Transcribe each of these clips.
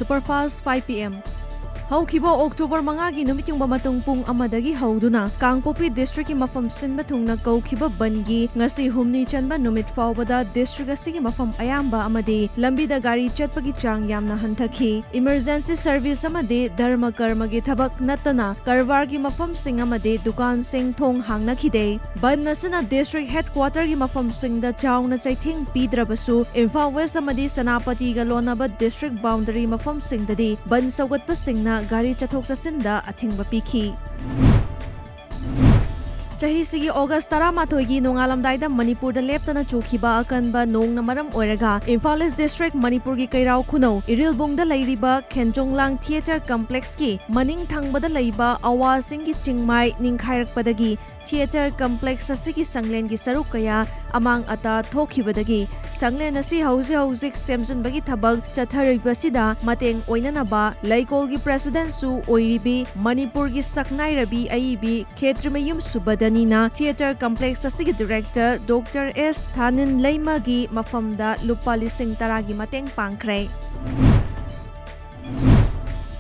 Superfast 5 PM. Haukiba October mangagi numit yung bamatong pung amadagi hauduna Kangpopi District ki mafam sinba thungna kaukiba bangi ngasi humni chanba numit fawbada district asigi mafam ayamba amadi lambida gari chatpagi chang yamna hanthaki emergency service amadi dharma karma gi thabak natana karwar gi mafam sing amadi dukan sing thong hangna khide ban nasana district headquarter gi mafam singda chawna chaithing pidrabasu Imphal West amadi Sanapati ga lonaba district boundary mafam singdadi ban sawgatpa singna gari chathok sasinda athingba pikhi Chahi sigi August 13 gi nongalamdaida Manipur da leptana chukhiba akanba nong na maram oiraga Imphal East District Manipur gi kairau khuno Irilbong da leiriba Khenjonglang Theatre Complex ki maning thangbada leiba awa sing gi chingmai ningkhairakpadagi Theatre Complex asigi sanglen gi saruk kaya amang ata thokhibadagi sanglen asi hauzik semjunbagi thabak chatharibasida mateng oinanaba Laikol gi president su oiribi Manipur gi saknai rabi aibi Khetrimayum Subadanina Theatre Complex asigi director Dr. S. Thanin Leima gi mafamda lupa lising taragi mateng pangkre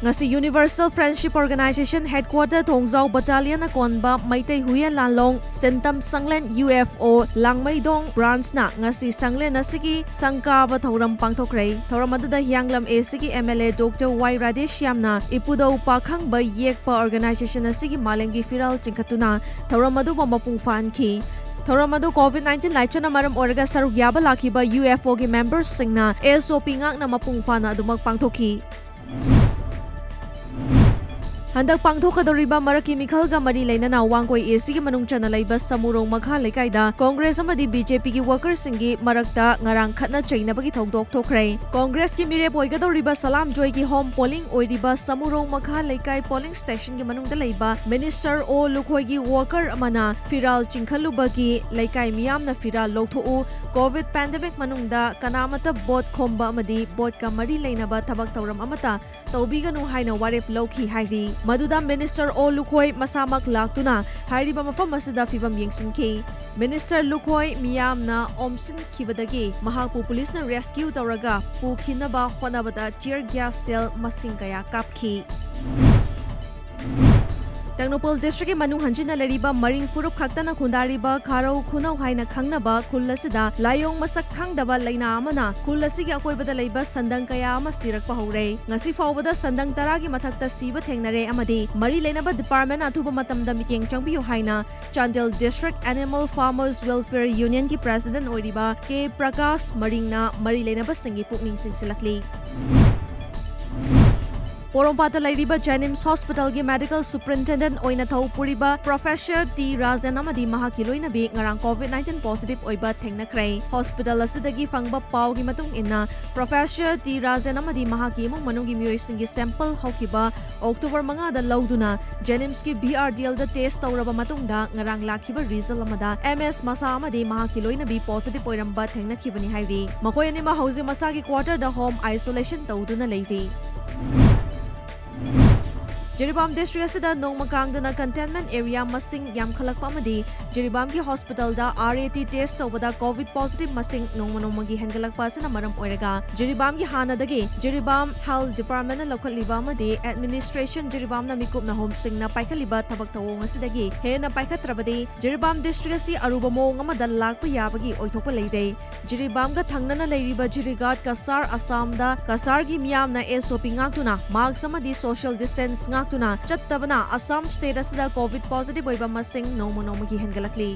Ngasi Universal Friendship Organization Headquarter Thongzau Battalion na konba Maitai Huyan Lanlong Sentam Sanglen UFO Langmaidong branch na ngasi Sanglen asigi sangkaba thoram pangthokre thoram aduda Hyanglam asigi MLA Dr. Y Radesh Yamna ipudaw pakhang ba yekpa organization asigi malengi firal chingkhatuna thoram adu mapung fanki Thoramadu COVID-19 laichana maram oraga saruk yaba lakiba UFO gi members singna SOP ngak na mapungfana adumak pangthoki Handak pangthokadoriba maraki mikhalga mari leinana wangkoi AC gi manung chana leiba samurong magha lekaida Congress amadi BJP gi workers singi marakta ngarang khatna chainabagi thongdok thokre Congress ki mire poigadoriba Salam Joy gi home polling oiriba samurong magha lekai polling station gi manung da leiba Minister O Lukhoi gi worker amana firal chingkhalubagi lekai miyam na firal lothou COVID pandemic manung da kanamata bot khomba amadi bot ka mari leinaba thabak tawram amata tawbiganu haina warep lokhi hairi Maduda Minister O Lukhoi masamak laktuna hairiba mafam asida fibam yengsinki Minister Lukhoi miyamna omsin khibadagi mahakpu police na rescue tawraga pukhinaba honabada tear gas cell masing kaya kapki Tangnophal District manung hanjina leriba maring furup khaktana khundariba kharau khunau haina khangnaba khulasida layong masak khangdaba leina amana khulasigi akoibada leiba sandang kaya ama sirakpa hore ngasi fawbada sandang taragi mathakta siba thengnare amadi mari leinaba department athuba matamda mikeng changbiyo haina Chandel District Animal Farmers Welfare Union ki president oiriba K Prakash maringna mari leinaba singi pukning singsilakli Porompata Lairiba Jenims Hospital gi Medical Superintendent oina thau puriba Professor T. Rajan amadi mahakiloi na bi ngarang COVID-19 positive oiba thengnakhrai Hospital asidagi fangba pau gi matung inna Professor T. Rajan amadi mahaki mong manungi miyoi singi sample haukiba October manga da lauduna Jenims ki BRDL da test tawraba matungda ngarang lakhiba result amada MS masa amadi mahakiloi na bi positive oiramba thengnakhibani hairi makoi ani ma hauji masa gi quarter da home isolation tawduna leiri Jiribam District asida nong makangdana containment area masing yam khalakpa amadi Jiribam ki hospital da RAT test tawbada COVID positive masing nongmagi hengalakpa asina maram oiraga Jiribam ki hanadagi Jiribam Health Department na lokaliba amadi administration Jiribam na mikup na home sing na paikaliba tabak tawong asidagi he na paikatrabadi Jiribam District asi aruba mong amada lakpa yabagi oithokpa leire Jiribam ga thangnana leiriba Jirigat Kasar Assam da Kasar gi miyam na SOP ngaktuna mask amadi social distance tuna chattabana Assam state asida COVID positive oiba masing nomagi hengalakli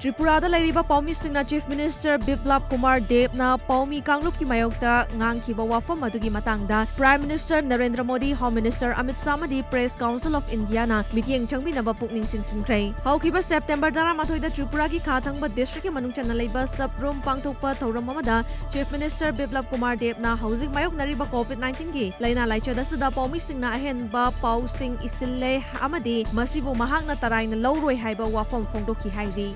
Tripura da lairiba Paumi Singna Chief Minister Biplab Kumar Deb na Paumi Kanglup ki mayokta ngangkiba wafam adugi matangda Prime Minister Narendra Modi Home Minister Amit Samadi Press Council of India na mikyeng changbi na bapukning singsinkrei haukiba September 18 da Tripura ki khathangba district ki manung chana leiba sabroom pangthokpa thoram amada Chief Minister Biplab Kumar Deb na housing mayok nariba COVID-19 ki laina laichada sada Paumi Singna ahenba pau sing isille amadi masibu mahak na tarai na lawroi haiba wafam phongdoki hairi